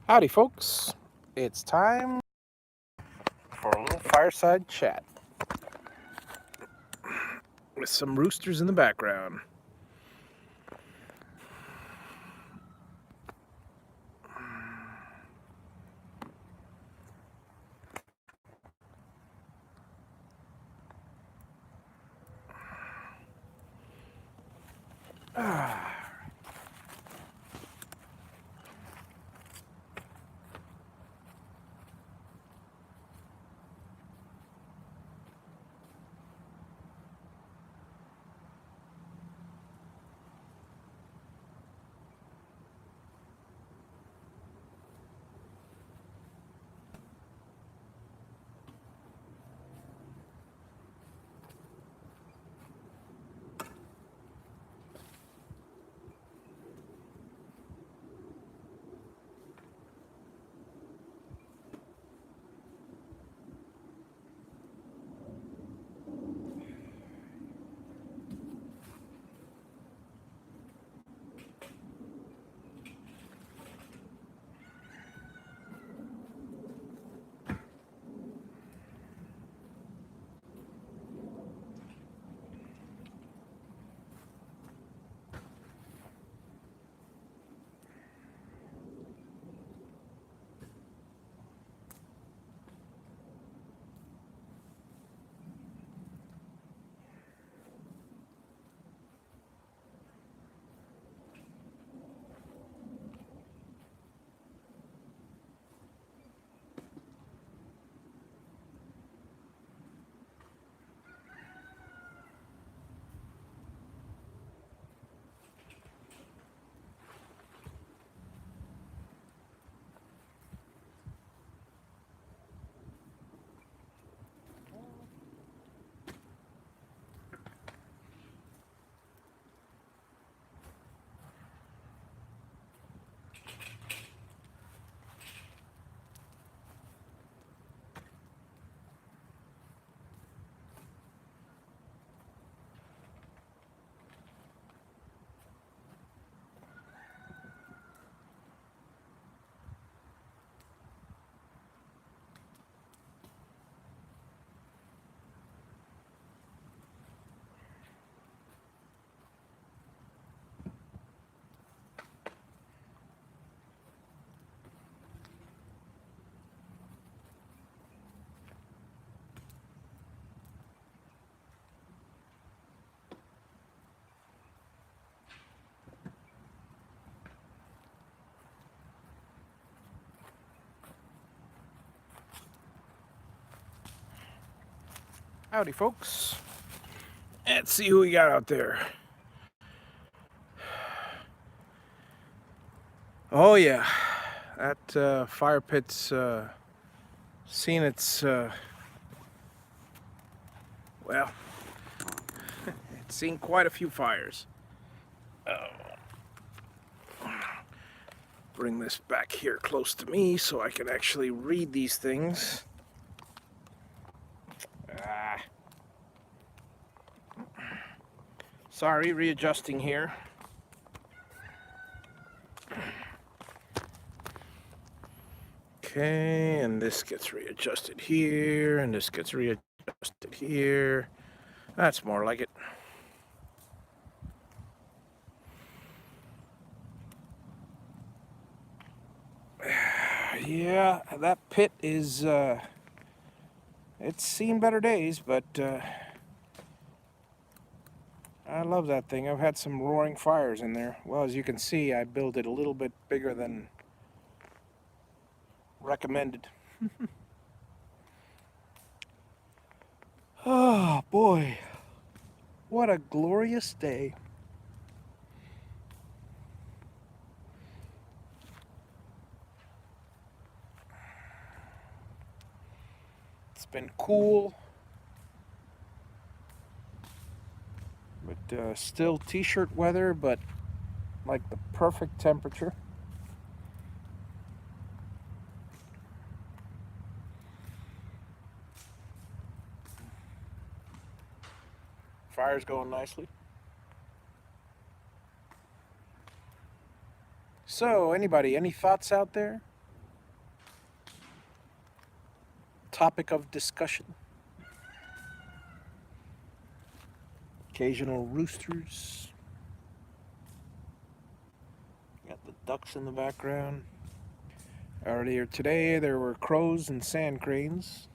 Howdy, folks. It's time for a little fireside chat with some roosters in the background. Howdy, folks. Let's see who we got out there. Oh, yeah. That fire pit's seen its, well, it's seen quite a few fires. Bring this back here close to me so I can actually read these things. Sorry, readjusting here. Okay, and this gets readjusted here, and this gets readjusted here. That's more like it. Yeah, that pit is, it's seen better days, but I love that thing. I've had some roaring fires in there. Well, as you can see, I built it a little bit bigger than recommended. Oh, boy. What a glorious day. It's been cool, but still t-shirt weather, but like the perfect temperature. Fire's going nicely. So, anybody, any thoughts out there? topic of discussion. Occasional roosters. Got the ducks in the background. Earlier today, there were crows and sand cranes.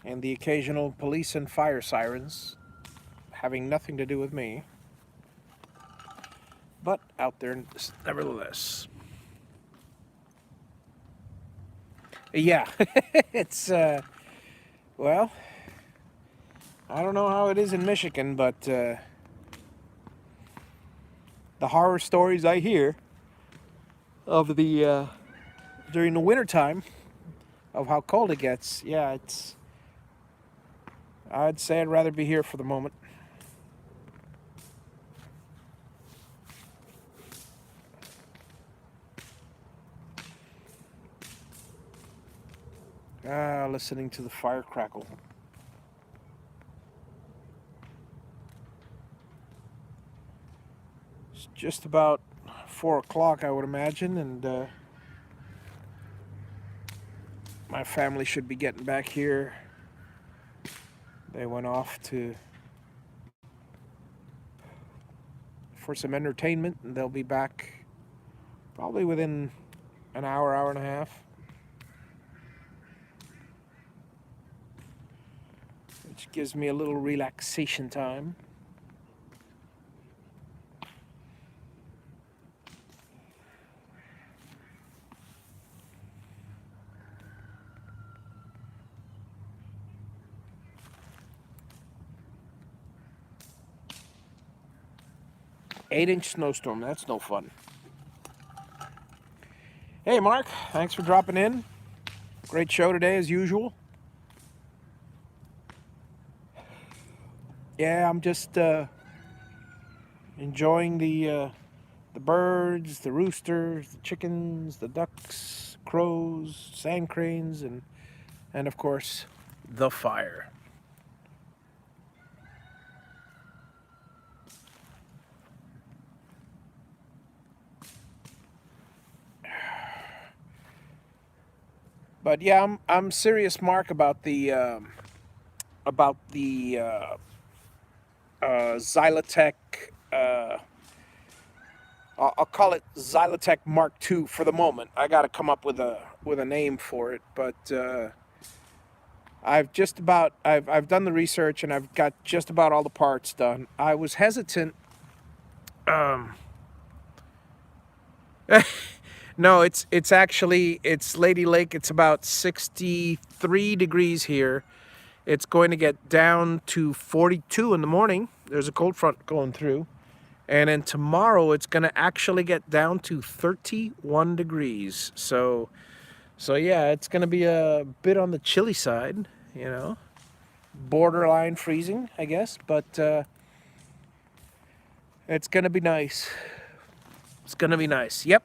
And the occasional police and fire sirens, having nothing to do with me, but out there nevertheless. Yeah, it's, well, I don't know how it is in Michigan, but the horror stories I hear of the, during the wintertime, of how cold it gets, yeah, I'd say I'd rather be here for the moment. Listening to the fire crackle. It's just about 4 o'clock, I would imagine, and my family should be getting back here. They went off for some entertainment, and they'll be back probably within an hour, hour and a half. Which gives me a little relaxation time. Eight-inch snowstorm, that's no fun. Hey, Mark, thanks for dropping in. Great show today, as usual. Yeah, I'm just enjoying the birds, the roosters, the chickens, the ducks, crows, sand cranes, and of course, the fire. But yeah, I'm serious, Mark, about the Xylotech. I'll call it Xylotech Mark II for the moment. I got to come up with a name for it, but I've done the research and I've got just about all the parts done. I was hesitant. No, it's Lady Lake. It's about 63 degrees here. It's going to get down to 42 in the morning. There's a cold front going through. And then tomorrow it's going to actually get down to 31 degrees. So yeah, it's going to be a bit on the chilly side, borderline freezing, I guess, but it's going to be nice. It's going to be nice. Yep.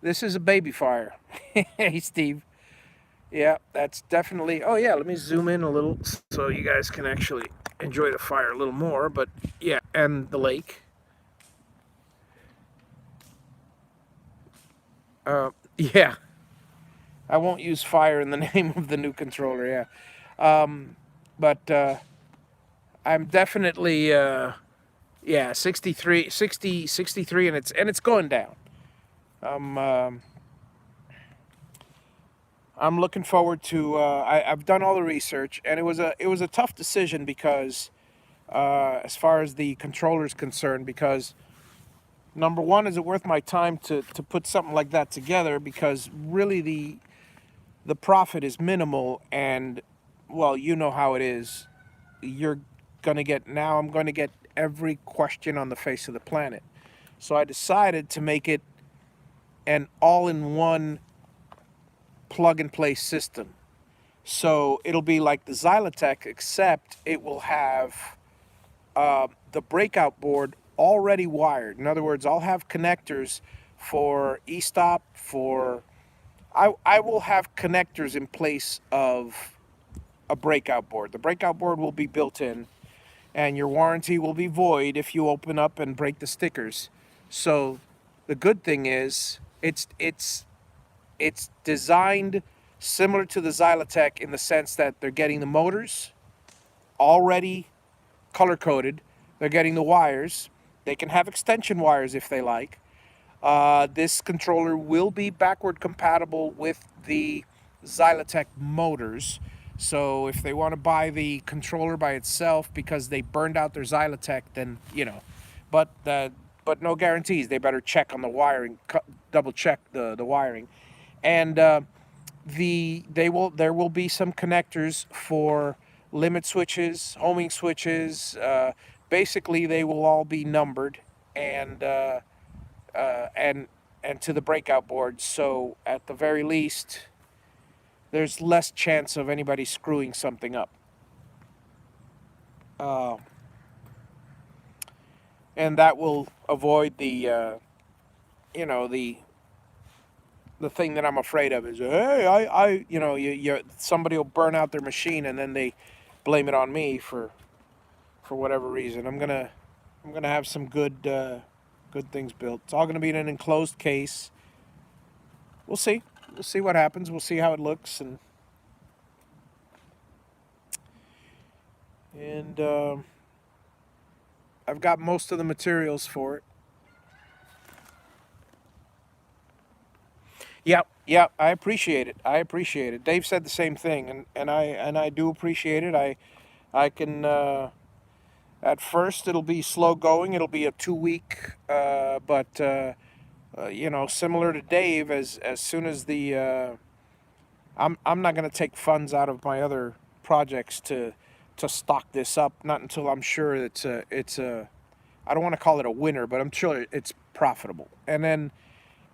This is a baby fire. Hey, Steve. Yeah, that's definitely... Oh, yeah, let me zoom in a little so you guys can actually enjoy the fire a little more. But, yeah, and the lake. Yeah. I won't use fire in the name of the new controller, yeah. But I'm definitely... yeah, 63, and it's going down. I'm looking forward to. I've done all the research, and it was a tough decision because, as far as the controller is concerned, because number one, is it worth my time to put something like that together? Because really the profit is minimal, and well, you know how it is. I'm going to get every question on the face of the planet. So I decided to make it an all-in-one plug-and-play system. So it'll be like the Xylotech, except it will have the breakout board already wired. In other words, I'll have connectors for e-stop, I will have connectors in place of a breakout board. The breakout board will be built in, and your warranty will be void if you open up and break the stickers. So the good thing is it's it's designed similar to the Xylotech in the sense that they're getting the motors already color coded. They're getting the wires. They can have extension wires if they like. This controller will be backward compatible with the Xylotech motors. So if they want to buy the controller by itself because they burned out their Xylotech, then but but no guarantees. They better check on the wiring, double check the wiring, and there will be some connectors for limit switches, homing switches. Basically, they will all be numbered and uh, and and to the breakout board. So at the very least, there's less chance of anybody screwing something up. Uh, and that will avoid you know, the thing that I'm afraid of is, hey, somebody will burn out their machine and then they blame it on me for whatever reason. I'm gonna have some good things built. It's all gonna be in an enclosed case. We'll see. We'll see what happens. We'll see how it looks, and I've got most of the materials for it. Yep, yep. I appreciate it. I appreciate it. Dave said the same thing, and I do appreciate it. I can. At first, it'll be slow going. It'll be a 2 week, but similar to Dave. As soon as I'm not going to take funds out of my other projects to stock this up. Not until I'm sure it's a I don't want to call it a winner, but I'm sure it's profitable. And then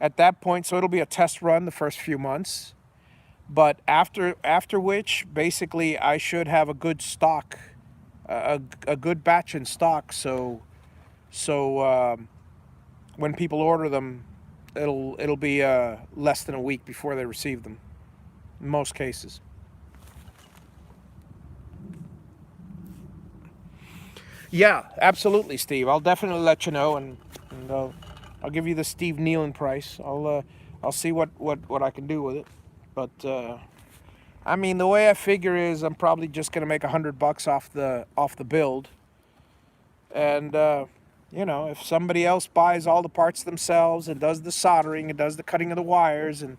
at that point, so it'll be a test run the first few months. But after which, basically, I should have a good stock, a good batch in stock. So when people order them, it'll be less than a week before they receive them. In most cases. Yeah, absolutely, Steve. I'll definitely let you know, and I'll give you the Steve Nealon price. I'll see what I can do with it. But I mean, the way I figure is I'm probably just gonna make $100 off the build, and if somebody else buys all the parts themselves and does the soldering and does the cutting of the wires and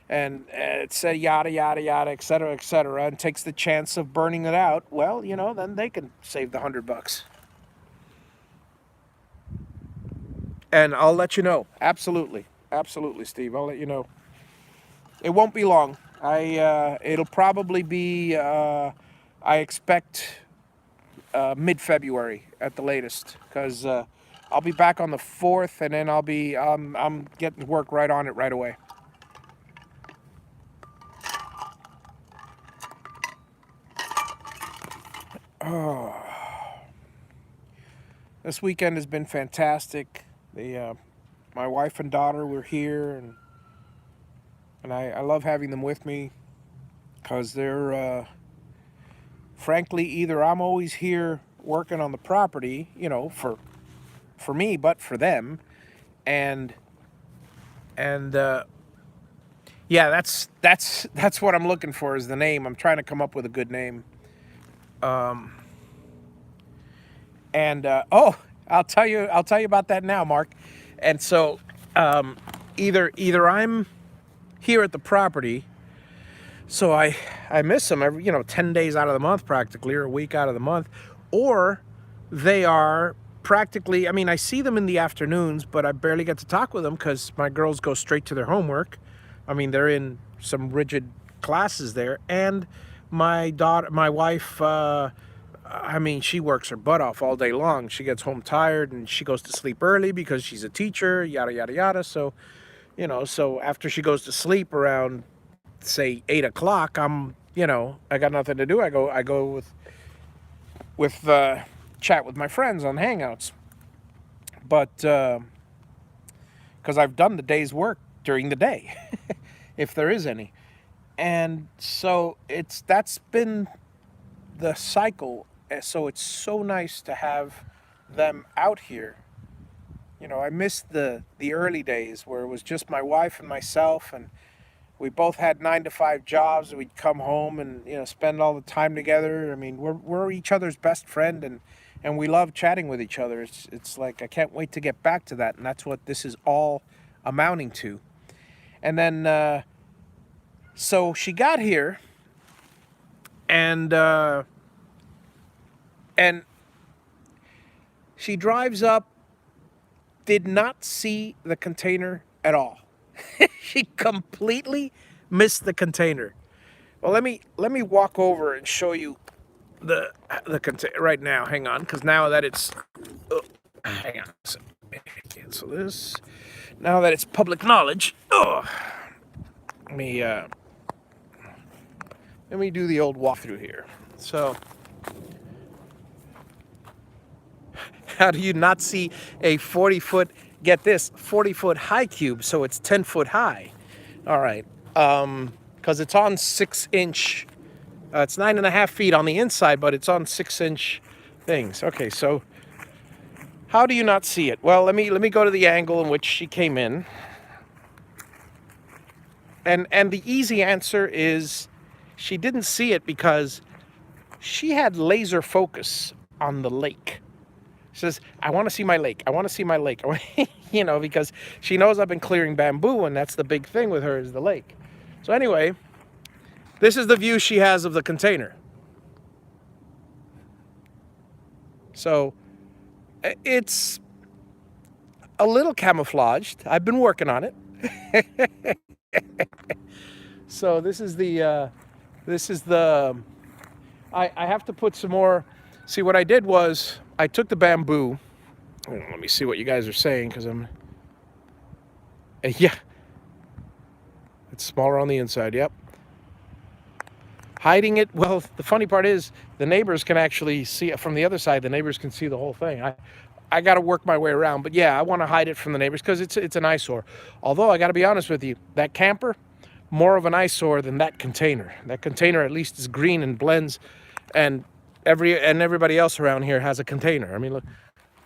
it's a yada yada yada, et cetera, and takes the chance of burning it out, well, then they can save the $100. And I'll let you know. Absolutely, absolutely, Steve. I'll let you know. It won't be long. It'll probably be. I expect mid-February at the latest, because I'll be back on the 4th, and then I'm getting to work right on it right away. Oh, this weekend has been fantastic. My wife and daughter were here, and I love having them with me because they're, frankly, either I'm always here working on the property, for me, but for them, and yeah, that's what I'm looking for, is the name. I'm trying to come up with a good name. And I'll tell you about that now, Mark. And so, either I'm here at the property, so I miss them every 10 days out of the month practically, or a week out of the month, or they are practically. I mean, I see them in the afternoons, but I barely get to talk with them because my girls go straight to their homework. I mean, they're in some rigid classes there, and my wife. I mean, she works her butt off all day long. She gets home tired and she goes to sleep early because she's a teacher, yada, yada, yada. So after she goes to sleep around, say, 8 o'clock, I got nothing to do. I go with chat with my friends on Hangouts. But, because I've done the day's work during the day, if there is any. And so that's been the cycle. So it's so nice to have them out here. I missed the early days where it was just my wife and myself, We both had 9 to 5 jobs. We'd come home and spend all the time together. I mean, we're each other's best friend, and we love chatting with each other. It's like I can't wait to get back to that, and that's what this is all amounting to. And then so she got here, and and she drives up, did not see the container at all. She completely missed the container. Well, let me walk over and show you the container right now. Hang on, because now that it's hang on, so, cancel this. Now that it's public knowledge, let me do the old walkthrough here. So, how do you not see a 40-foot? Get this, 40-foot high cube, so it's 10-foot high. All right, because it's on 6-inch. It's 9.5 feet on the inside, but it's on 6-inch things. Okay, so how do you not see it? Well, let me go to the angle in which she came in. And the easy answer is she didn't see it because she had laser focus on the lake. She says, I want to see my lake. I want to see my lake. Because she knows I've been clearing bamboo, and that's the big thing with her is the lake. So anyway, this is the view she has of the container. So it's a little camouflaged. I've been working on it. So this is the, I have to put some more. See, what I did was I took the bamboo. Let me see what you guys are saying, because yeah, it's smaller on the inside. Yep. Hiding it. Well, the funny part is the neighbors can actually see it from the other side. The neighbors can see the whole thing. I got to work my way around, but yeah, I want to hide it from the neighbors because it's an eyesore. Although I got to be honest with you, that camper, more of an eyesore than that container. That container at least is green and blends, and everybody else around here has a container. I mean,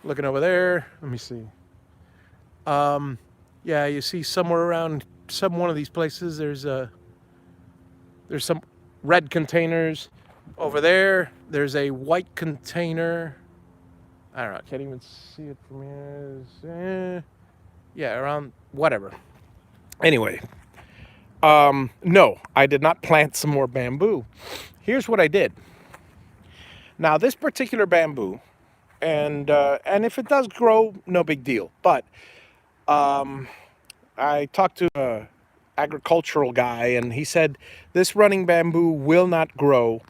looking over there. Let me see. Yeah, you see somewhere around one of these places. There's some red containers over there. There's a white container. I don't know. I can't even see it from here. Yeah, around whatever. Anyway, no, I did not plant some more bamboo. Here's what I did. Now, this particular bamboo, and if it does grow, no big deal. But I talked to an agricultural guy, and he said this running bamboo will not grow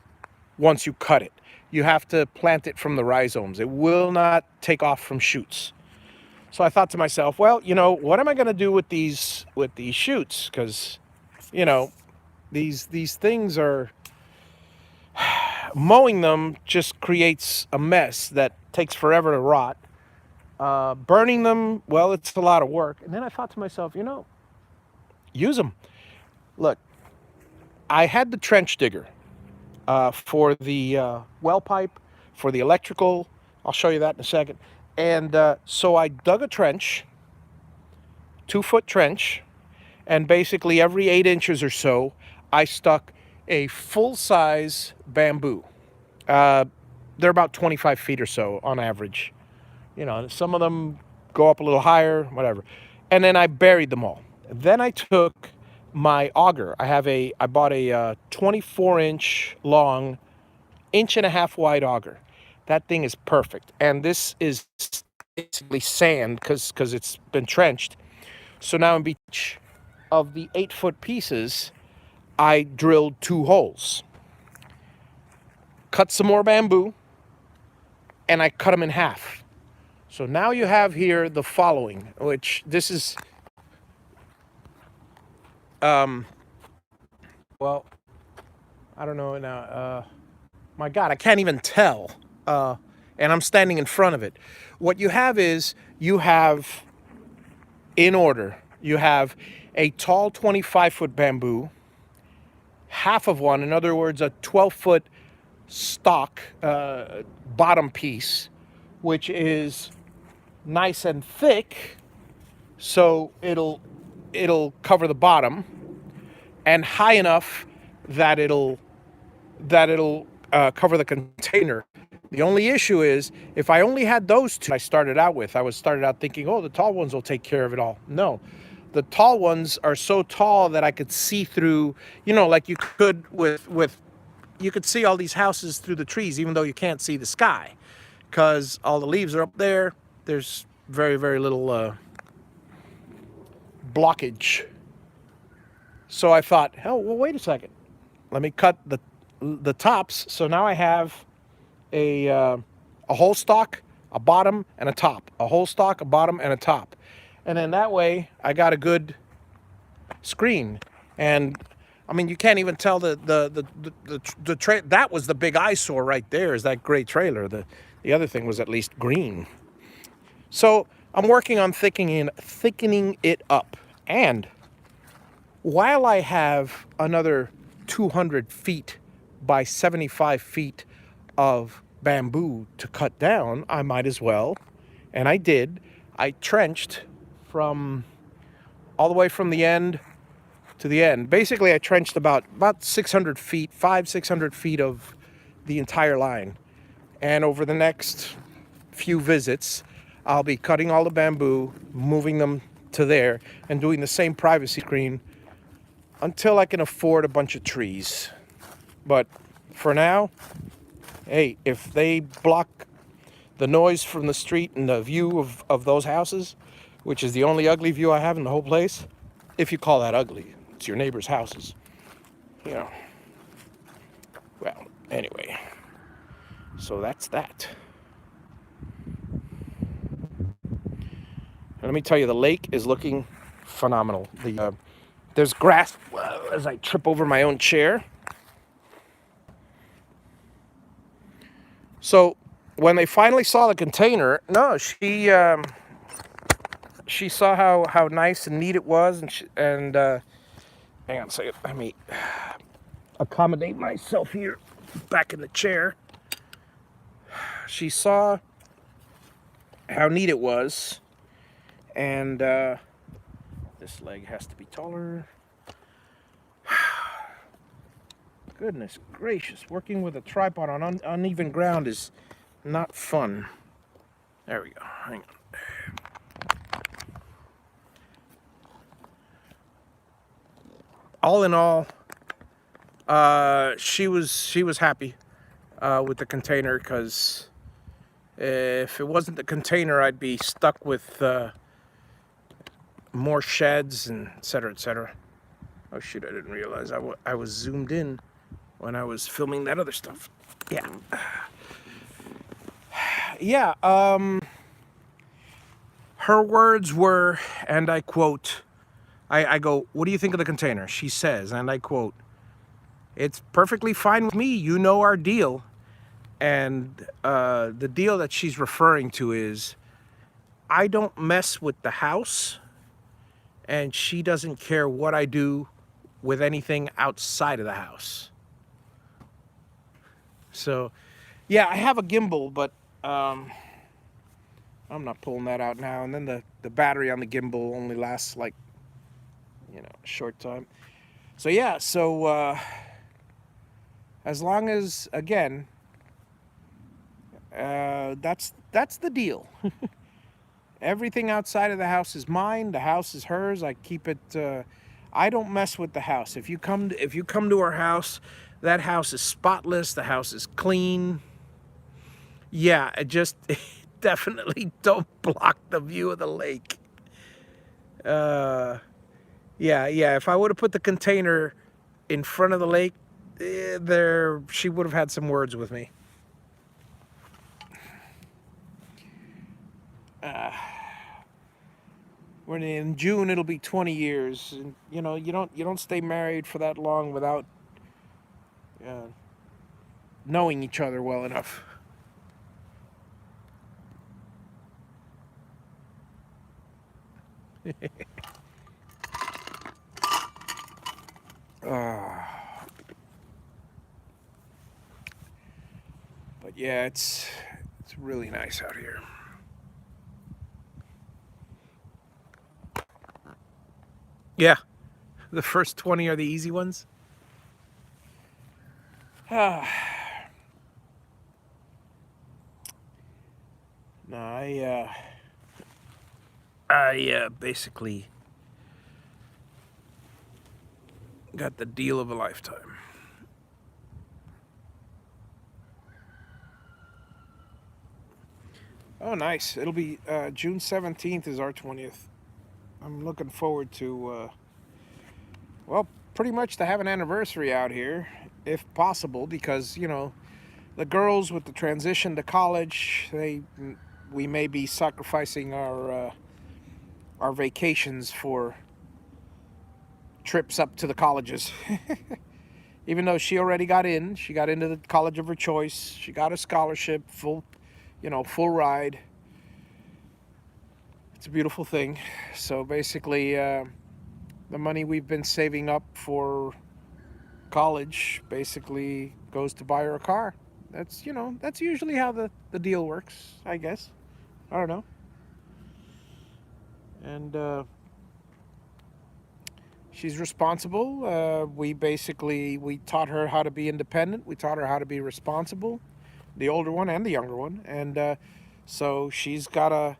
once you cut it. You have to plant it from the rhizomes. It will not take off from shoots. So I thought to myself, well, what am I going to do with these shoots? Because, these things are mowing them just creates a mess that takes forever to rot. Burning them, well, it's a lot of work. And then I thought to myself, use them. Look, I had the trench digger for the well pipe, for the electrical. I'll show you that in a second. And so I dug a trench, 2-foot trench, and basically every 8 inches or so, I stuck a full-size bamboo. They're about 25 feet or so on average. Some of them go up a little higher, whatever. And then I buried them all. Then I took my auger. I bought a 24-inch long, 1.5-inch wide auger. That thing is perfect. And this is basically sand because it's been trenched. So now in each of the 8-foot pieces, I drilled 2 holes. Cut some more bamboo, and I cut them in half. So now you have here the following, which this is, well, I don't know now. My God, I can't even tell. And I'm standing in front of it. What you have is, in order, you have a tall 25-foot bamboo, half of one, in other words, a 12-foot stock bottom piece, which is nice and thick, so it'll cover the bottom. and high enough that it'll cover the container. The only issue is if I only had those two I started out with, I was started out thinking, oh, the tall ones will take care of it all. No, the tall ones are so tall that I could see through, like you could with you could see all these houses through the trees, even though you can't see the sky, because all the leaves are up there. There's very, very little blockage. So I thought, hell, well, wait a second. Let me cut the tops. So now I have a whole stalk, a bottom, and a top. A whole stalk, a bottom, and a top. And then that way, I got a good screen. And I mean, you can't even tell that was the big eyesore right there. Is that gray trailer? The other thing was at least green. So I'm working on thickening it up. And while I have another 200 feet by 75 feet of bamboo to cut down, I might as well, and I did. I trenched from all the way from the end to the end. Basically, I trenched about 600 feet, 600 feet of the entire line. And over the next few visits, I'll be cutting all the bamboo, moving them to there, and doing the same privacy screen until I can afford a bunch of trees. But for now, hey, if they block the noise from the street and the view of those houses, which is the only ugly view I have in the whole place, if you call that ugly, it's your neighbor's houses. Well, anyway, so that's that. And let me tell you, the lake is looking phenomenal. There's grass as I trip over my own chair. So when they finally saw the container, no, she saw how nice and neat it was, and hang on a second, let me accommodate myself here back in the chair. She saw how neat it was, and this leg has to be taller. Goodness gracious, working with a tripod on uneven ground is not fun. There we go. Hang on. All in all, she was happy with the container, because if it wasn't the container, I'd be stuck with more sheds and et cetera, et cetera. Oh shoot, I didn't realize I was zoomed in when I was filming that other stuff. Yeah. Her words were, and I quote, I go, what do you think of the container? She says, and I quote, it's perfectly fine with me. You know our deal. And the deal that she's referring to is, I don't mess with the house, and she doesn't care what I do with anything outside of the house. So, yeah, I have a gimbal, but I'm not pulling that out now. And then the battery on the gimbal only lasts like, a short time. So yeah, as long as, again, that's the deal. Everything outside of the house is mine. The house is hers. I keep it. I don't mess with the house. If you come to our house, that house is spotless. The house is clean. Yeah, just definitely don't block the view of the lake. Yeah. If I would have put the container in front of the lake, she would have had some words with me. When in June it'll be 20 years, and you don't stay married for that long without knowing each other well enough. But yeah, it's really nice out here. Yeah. The first 20 are the easy ones. No, I basically got the deal of a lifetime. Oh, nice. It'll be June 17th is our 20th. I'm looking forward to, well, pretty much to have an anniversary out here, if possible, because, the girls with the transition to college, we may be sacrificing our vacations for trips up to the colleges. Even though she already got in, she got into the college of her choice. She got a scholarship, full ride. It's a beautiful thing. So basically, the money we've been saving up for college basically goes to buy her a car. That's usually how the deal works, I guess. I don't know. And she's responsible. We taught her how to be independent. We taught her how to be responsible, the older one and the younger one. And so she's got to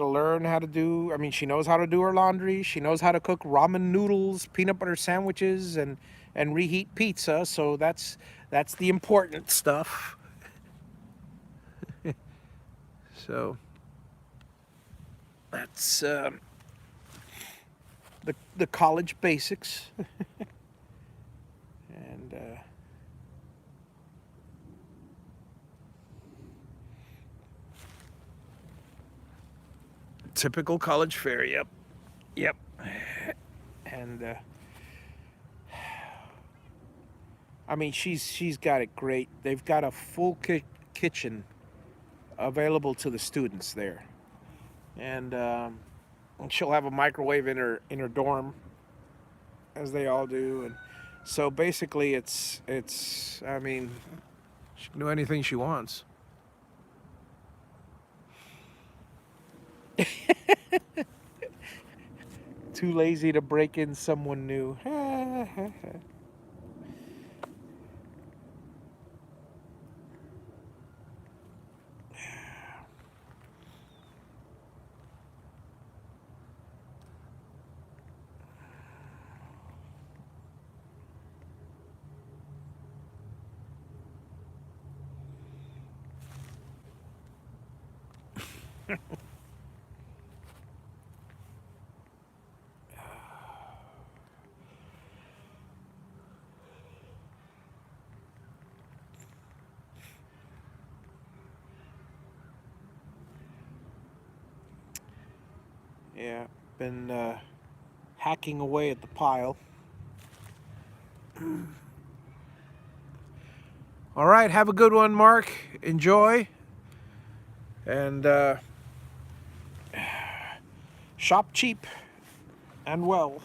learn how to do. I mean, she knows how to do her laundry. She knows how to cook ramen noodles, peanut butter sandwiches, and reheat pizza. So that's the important stuff. So that's the college basics. And typical college fare. Yep, yep. And I mean, she's got it great. They've got a full kitchen available to the students there, and she'll have a microwave in her dorm, as they all do. And so basically, it's. I mean, she can do anything she wants. Too lazy to break in someone new. Yeah, been hacking away at the pile. All right, have a good one, Mark. Enjoy. And shop cheap and well.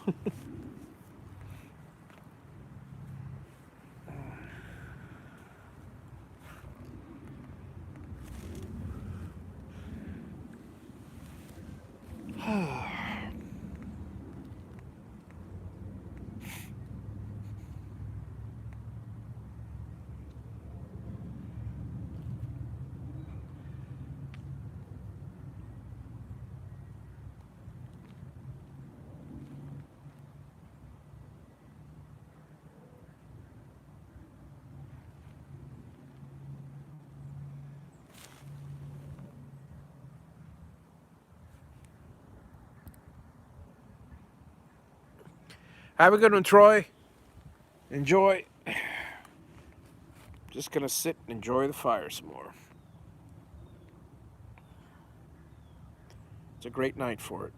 Have a good one, Troy. Enjoy. Just gonna sit and enjoy the fire some more. It's a great night for it.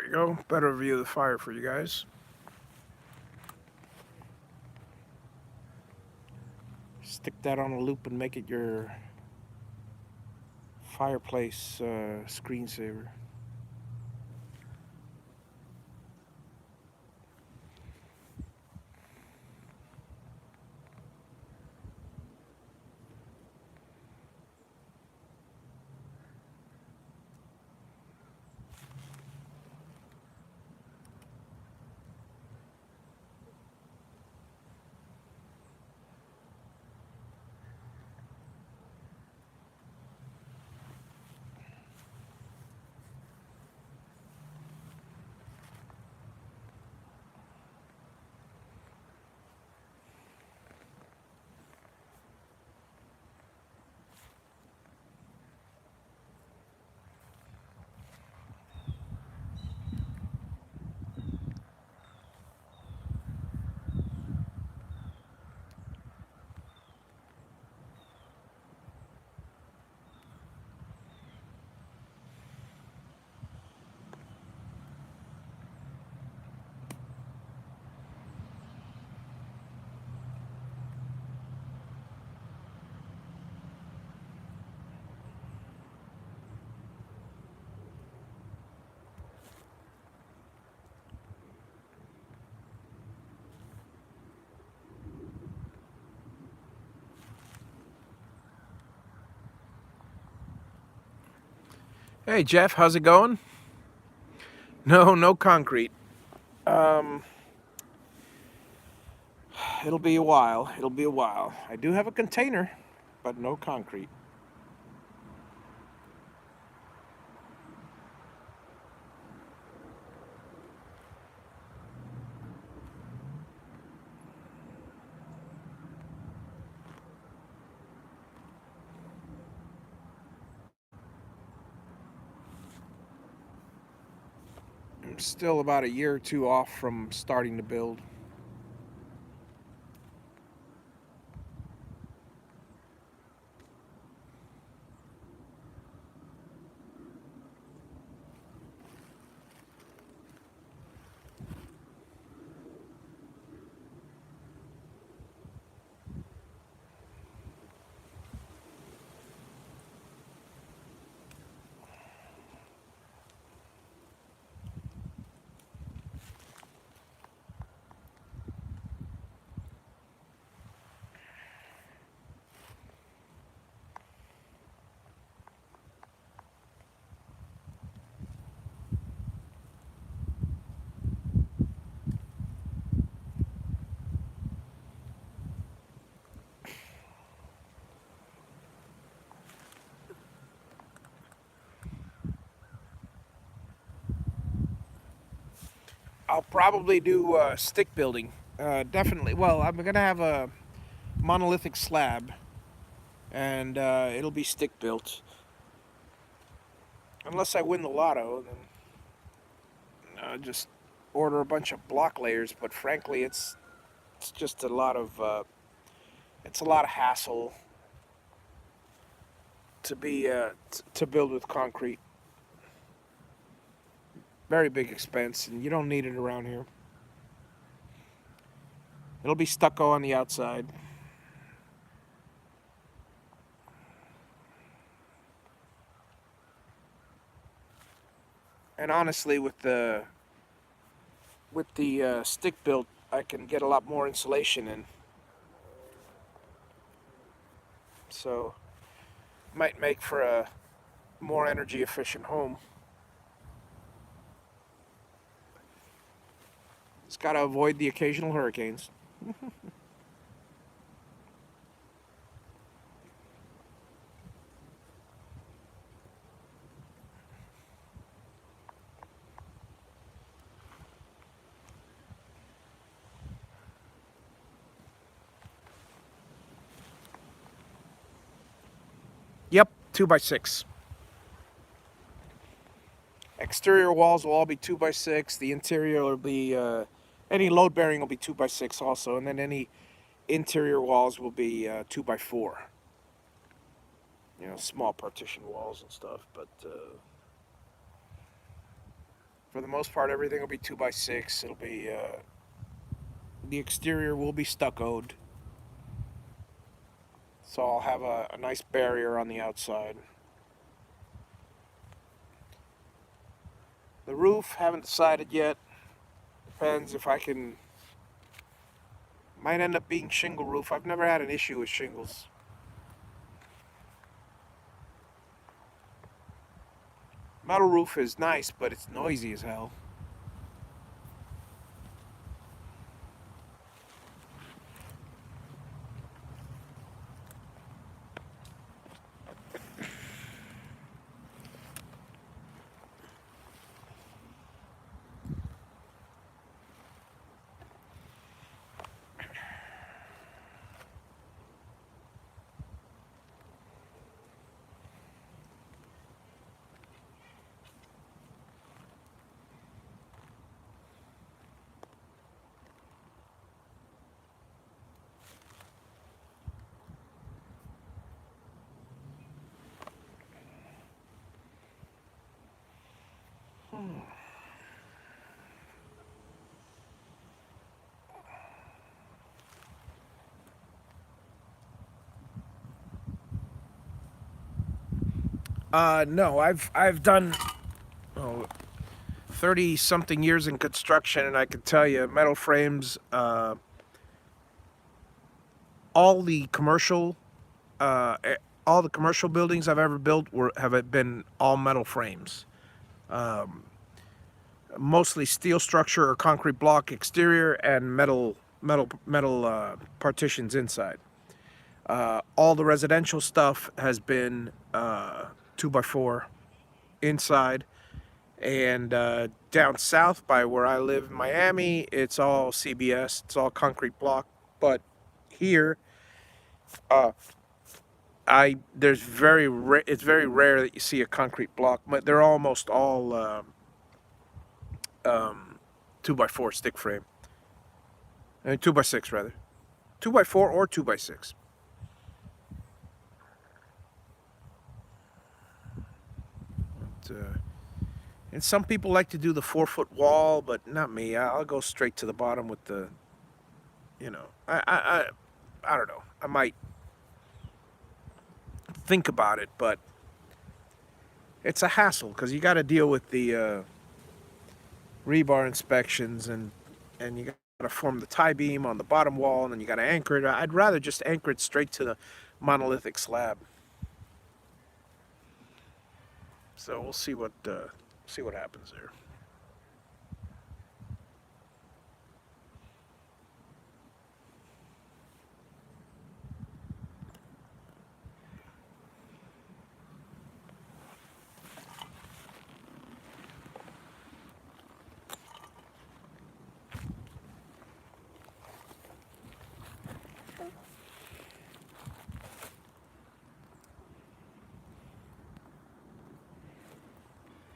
you go. Better view of the fire for you guys. Stick that on a loop and make it your fireplace screensaver. Hey Jeff, how's it going? No, no concrete. Um, it'll be a while. It'll be a while. I do have a container, but no concrete. I'm still about a year or two off from starting to build. I'll probably do stick building. Definitely. Well, I'm gonna have a monolithic slab, and it'll be stick built. Unless I win the lotto, then just order a bunch of block layers. But frankly, it's just a lot of it's a lot of hassle to be to build with concrete. Very big expense, and you don't need it around here. It'll be stucco on the outside. And honestly, with the stick built, I can get a lot more insulation in. So might make for a more energy efficient home. It's got to avoid the occasional hurricanes. Yep, 2x6. Exterior walls will all be 2x6. The interior will be any load bearing will be 2x6 also, and then any interior walls will be 2x4. You know, small partition walls and stuff. But For the most part, everything will be 2x6. It'll be the exterior will be stuccoed, so I'll have a nice barrier on the outside. The roof, haven't decided yet. Depends if I can. Might end up being shingle roof. I've never had an issue with shingles. Metal roof is nice, but it's noisy as hell. No, I've done oh, 30 something years in construction, and I can tell you, metal frames. All the commercial, uh, eh, all the commercial buildings I've ever built were have been all metal frames. Mostly steel structure or concrete block exterior and metal partitions inside. All the residential stuff has been 2x4 inside, and down south by where I live in Miami, it's all CBS. It's all concrete block. But here, uh, I there's it's very rare that you see a concrete block. But they're almost all 2x4 stick frame. 2x6 rather. 2x4 or 2x6. And some people like to do the 4 foot wall, but not me. I'll go straight to the bottom with the, you know, I don't know. I might think about it, but it's a hassle because you got to deal with the rebar inspections, and you got to form the tie beam on the bottom wall, and then you got to anchor it. I'd rather just anchor it straight to the monolithic slab. So we'll see what happens there.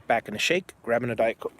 Back in the shake, grabbing a Diet Coke.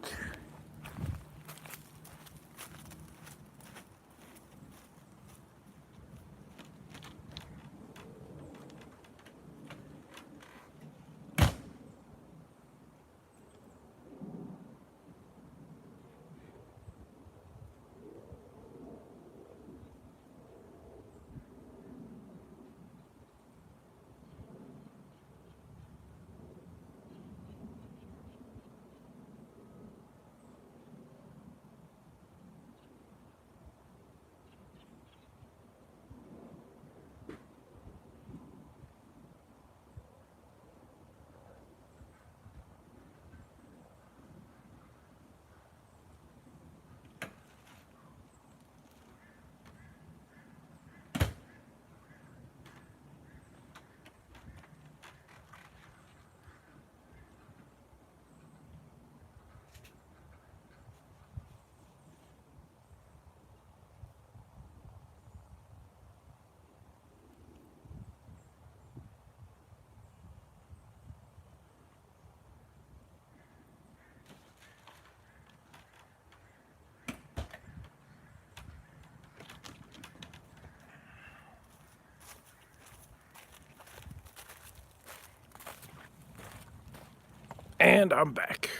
And I'm back.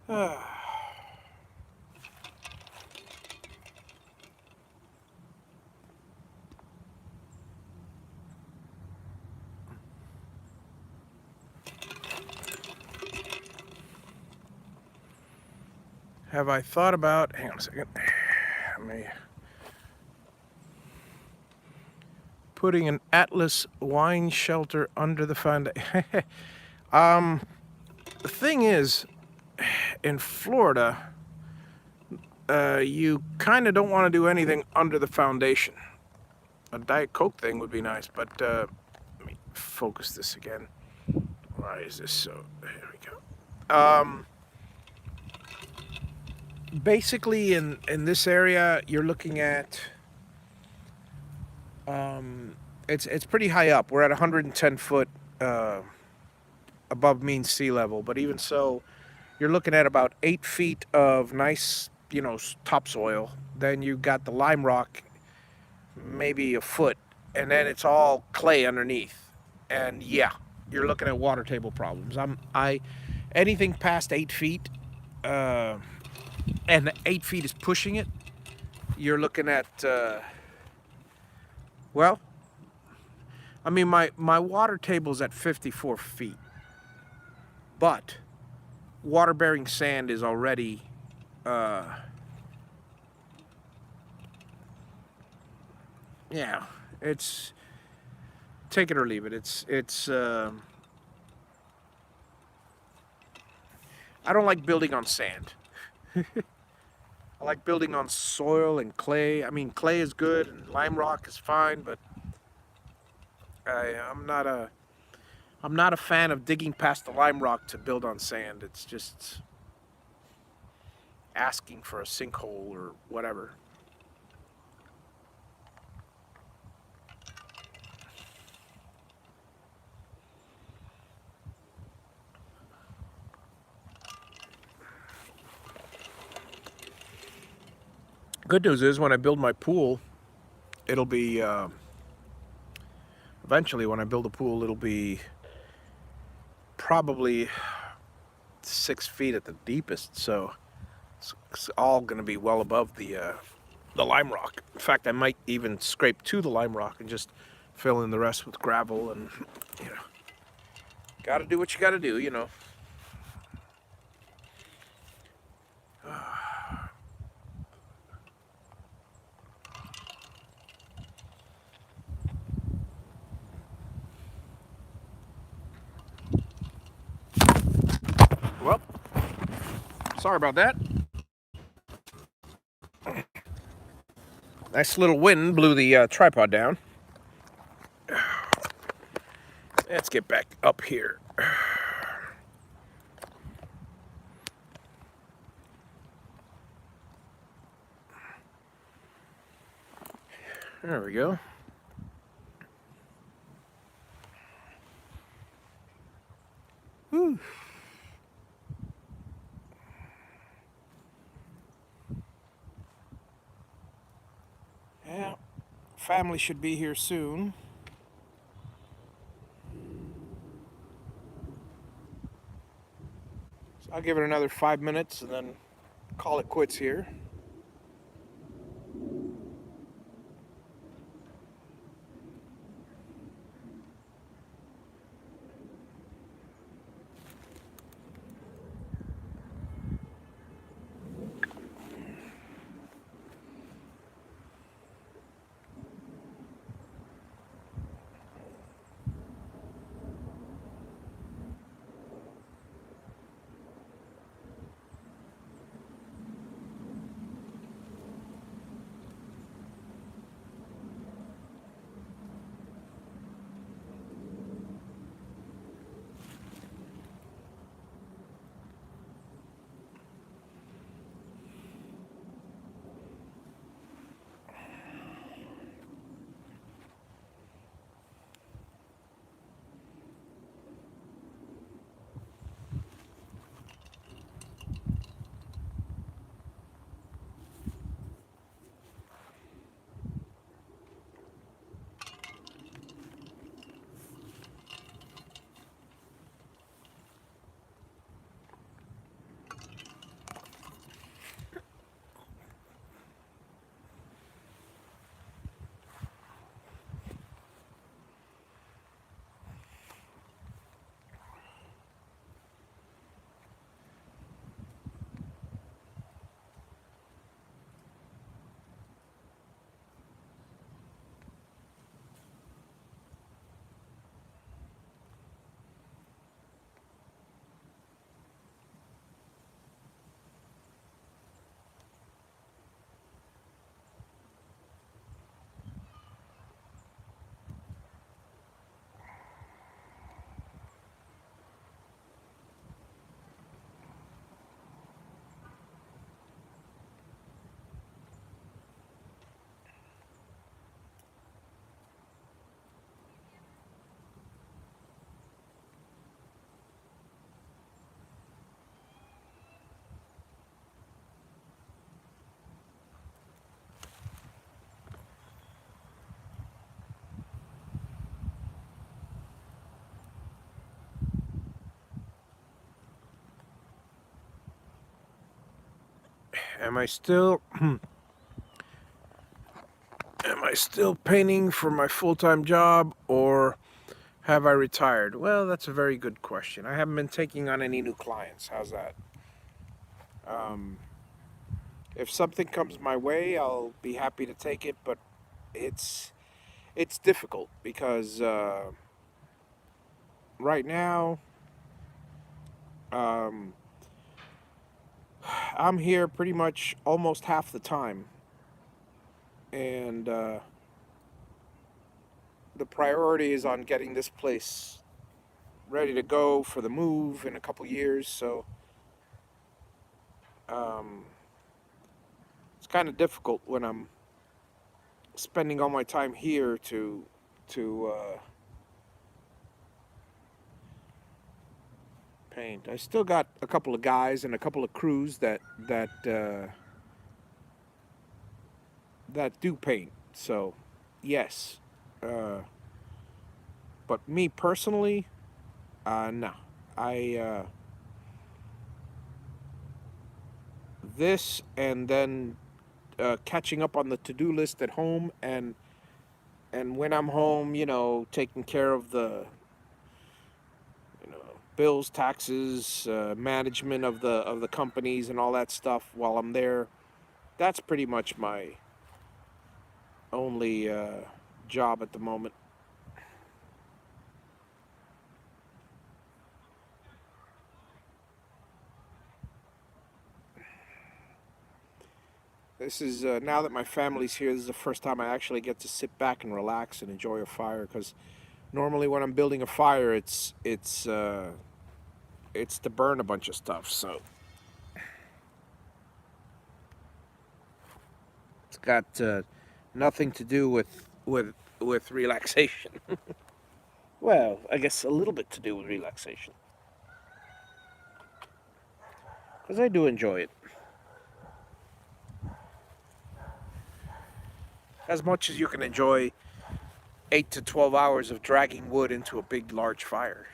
Have I thought about? Hang on a second. Putting an Atlas wine shelter under the foundation. The thing is, in Florida, you kind of don't want to do anything under the foundation. A Diet Coke thing would be nice, but let me focus this again. Why is this so? Here we go. Basically, in this area, you're looking at. It's pretty high up. We're at 110 foot above mean sea level, but even so, you're looking at about 8 feet of nice, topsoil. Then you got the lime rock, maybe a foot, and then it's all clay underneath. And yeah, you're looking at water table problems. Anything past 8 feet, and 8 feet is pushing it. You're looking at, well, I mean, my water table's at 54 feet, but water-bearing sand is already, yeah, it's take it or leave it. It's I don't like building on sand. I like building on soil and clay. I mean, clay is good and lime rock is fine, but I'm not a fan of digging past the lime rock to build on sand. It's just asking for a sinkhole or whatever. Good news is when I build my pool, it'll be eventually when I build a pool, it'll be probably 6 feet at the deepest. So it's all going to be well above the lime rock. In fact, I might even scrape to the lime rock and just fill in the rest with gravel. And got to do what you got to do. Well, sorry about that. Nice little wind blew the tripod down. Let's get back up here. There we go. Whew. Yeah, family should be here soon. So I'll give it another 5 minutes and then call it quits here. Am I still am I still painting for my full-time job, or have I retired? Well, that's a very good question. I haven't been taking on any new clients. How's that? Um, if something comes my way, I'll be happy to take it, but it's it's difficult because right now um, I'm here pretty much almost half the time, and the priority is on getting this place ready to go for the move in a couple years. So um, it's kind of difficult when I'm spending all my time here to paint. I still got a couple of guys and a couple of crews that do paint. So yes, uh, but me personally, no. I this and then catching up on the to-do list at home, and when I'm home, taking care of the bills, taxes, management of the companies, and all that stuff while I'm there. That's pretty much my only job at the moment. This is now that my family's here. This is the first time I actually get to sit back and relax and enjoy a fire. Because normally when I'm building a fire, it's to burn a bunch of stuff. So it's got nothing to do with relaxation. Well, I guess a little bit to do with relaxation, because I do enjoy it as much as you can enjoy 8 to 12 hours of dragging wood into a big, large fire.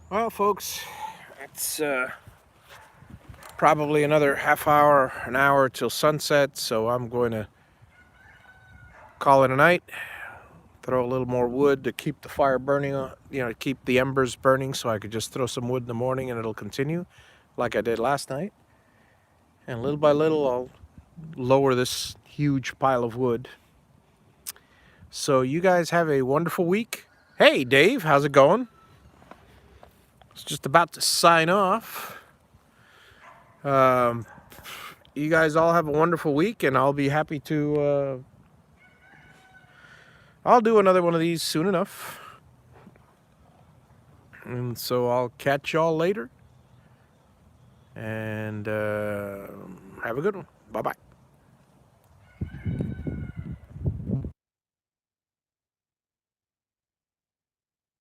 Well, folks, it's probably another half hour, an hour till sunset, so I'm going to call it a night. Throw a little more wood to keep the fire burning, to keep the embers burning, so I could just throw some wood in the morning and it'll continue like I did last night. And little by little, I'll lower this huge pile of wood. So you guys have a wonderful week. Hey, Dave, how's it going? I was just about to sign off. You guys all have a wonderful week, and I'll be happy to. I'll do another one of these soon enough. And so I'll catch y'all later. And have a good one. Bye bye.